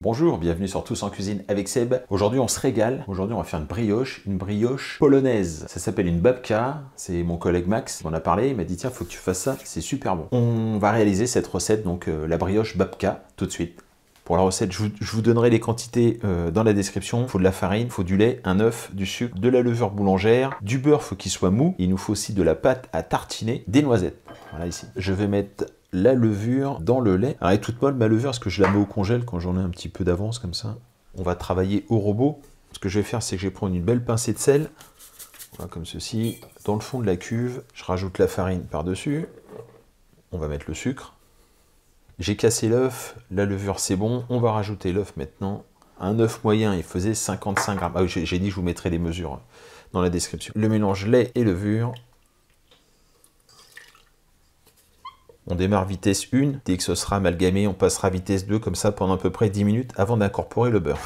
Bonjour, bienvenue sur Tous en Cuisine avec Seb. Aujourd'hui on se régale, aujourd'hui on va faire une brioche polonaise. Ça s'appelle une babka, c'est mon collègue Max qui m'en a parlé, il m'a dit tiens faut que tu fasses ça, c'est super bon. On va réaliser cette recette, donc la brioche babka, tout de suite. Pour la recette, je vous donnerai les quantités dans la description. Il faut de la farine, il faut du lait, un œuf, du sucre, de la levure boulangère, du beurre, il faut qu'il soit mou. Il nous faut aussi de la pâte à tartiner, des noisettes. Voilà ici. Je vais mettre la levure dans le lait. Alors elle est toute molle ma levure, parce que je la mets au congèle quand j'en ai un petit peu d'avance comme ça. On va travailler au robot. Ce que je vais faire, c'est que je vais prendre une belle pincée de sel. Voilà, comme ceci. Dans le fond de la cuve, je rajoute la farine par-dessus. On va mettre le sucre. J'ai cassé l'œuf, la levure c'est bon, on va rajouter l'œuf maintenant. Un œuf moyen, il faisait 55 grammes. Ah oui, j'ai dit je vous mettrai les mesures dans la description. Le mélange lait et levure. On démarre vitesse 1, dès que ce sera amalgamé, on passera à vitesse 2, comme ça pendant à peu près 10 minutes avant d'incorporer le beurre.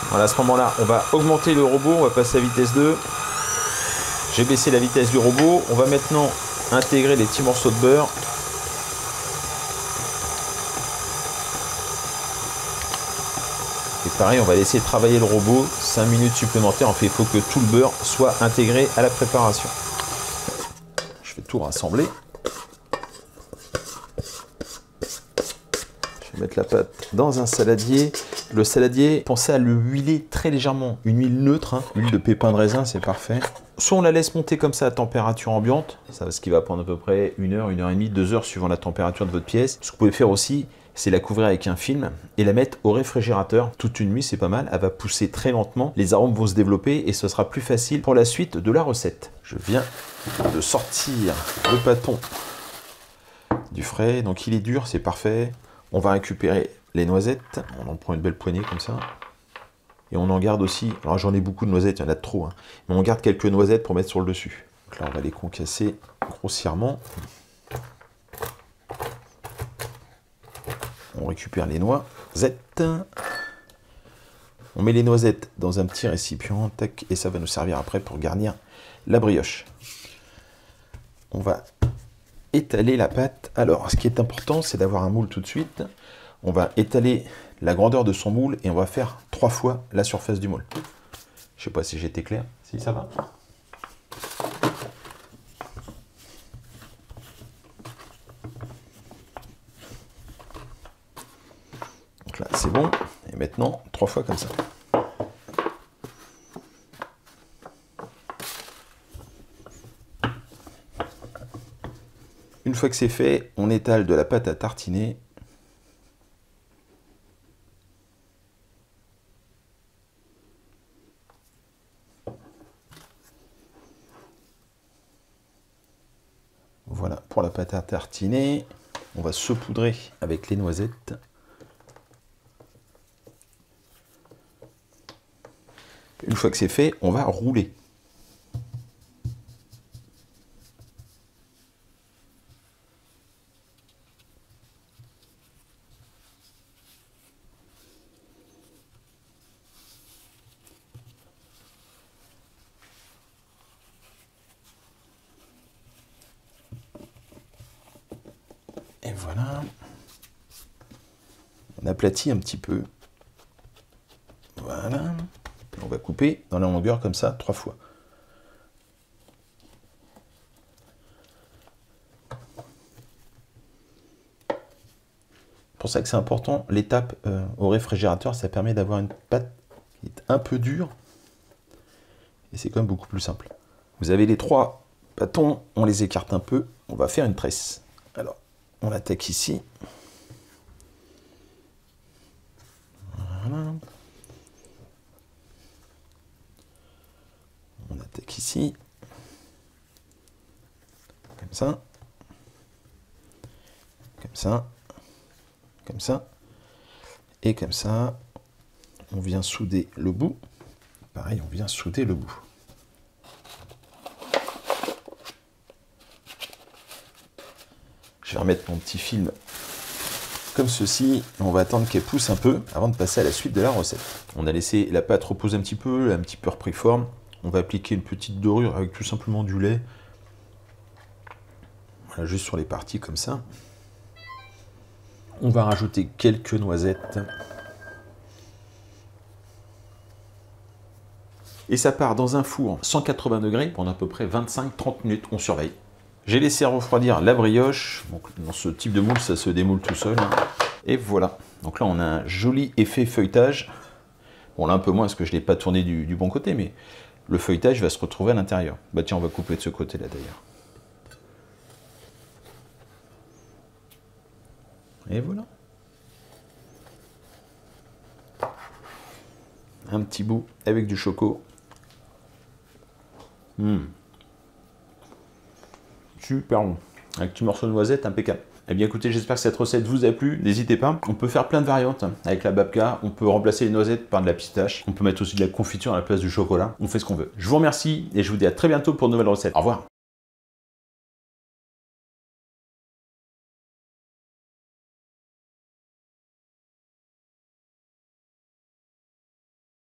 Voilà, à ce moment-là, on va augmenter le robot, on va passer à vitesse 2. J'ai baissé la vitesse du robot, on va maintenant intégrer les petits morceaux de beurre. Et pareil, on va laisser travailler le robot 5 minutes supplémentaires. En fait, il faut que tout le beurre soit intégré à la préparation. Je vais tout rassembler. Je vais mettre la pâte dans un saladier. Le saladier, pensez à le huiler très légèrement. Une huile neutre, hein. Huile de pépins de raisin, c'est parfait. Soit on la laisse monter comme ça à température ambiante, ça, ce qui va prendre à peu près 1 heure, 1 heure et demie, 2 heures suivant la température de votre pièce. Ce que vous pouvez faire aussi, c'est la couvrir avec un film et la mettre au réfrigérateur toute une nuit, c'est pas mal. Elle va pousser très lentement, les arômes vont se développer et ce sera plus facile pour la suite de la recette. Je viens de sortir le pâton du frais, donc il est dur, c'est parfait. On va récupérer les noisettes, on en prend une belle poignée comme ça. Et on en garde aussi, alors j'en ai beaucoup de noisettes, il y en a de trop, hein, mais on garde quelques noisettes pour mettre sur le dessus. Donc là on va les concasser grossièrement. On récupère les noisettes. On met les noisettes dans un petit récipient, tac, et ça va nous servir après pour garnir la brioche. On va étaler la pâte. Alors, ce qui est important, c'est d'avoir un moule tout de suite. On va étaler la grandeur de son moule et on va faire 3 fois la surface du moule. Je ne sais pas si j'ai été clair. Si, ça va. Donc là, c'est bon. Et maintenant, 3 fois comme ça. Une fois que c'est fait, on étale de la pâte à tartiner. Voilà pour la pâte à tartiner. On va saupoudrer avec les noisettes. Une fois que c'est fait, on va rouler. Et voilà. On aplatit un petit peu. Voilà. On va couper dans la longueur comme ça 3 fois. C'est pour ça que c'est important, l'étape au réfrigérateur, ça permet d'avoir une pâte qui est un peu dure. Et c'est quand même beaucoup plus simple. Vous avez les 3 bâtons, on les écarte un peu. On va faire une tresse. Alors, on attaque ici. Voilà. On attaque ici. Comme ça. Comme ça. Comme ça. Et comme ça. On vient souder le bout. Pareil, on vient souder le bout. Je vais remettre mon petit film comme ceci. On va attendre qu'elle pousse un peu avant de passer à la suite de la recette. On a laissé la pâte reposer un petit peu repris forme. On va appliquer une petite dorure avec tout simplement du lait. Voilà, juste sur les parties comme ça. On va rajouter quelques noisettes. Et ça part dans un four 180 degrés pendant à peu près 25-30 minutes. On surveille. J'ai laissé refroidir la brioche. Donc, dans ce type de moule, ça se démoule tout seul. Et voilà. Donc là, on a un joli effet feuilletage. Bon, là, un peu moins parce que je ne l'ai pas tourné du bon côté, mais le feuilletage va se retrouver à l'intérieur. Bah tiens, on va couper de ce côté-là d'ailleurs. Et voilà. Un petit bout avec du choco. Super bon. Un petit morceau de noisette, impeccable. Eh bien écoutez, j'espère que cette recette vous a plu. N'hésitez pas, on peut faire plein de variantes avec la babka. On peut remplacer les noisettes par de la pistache. On peut mettre aussi de la confiture à la place du chocolat. On fait ce qu'on veut. Je vous remercie et je vous dis à très bientôt pour de nouvelles recettes. Au revoir.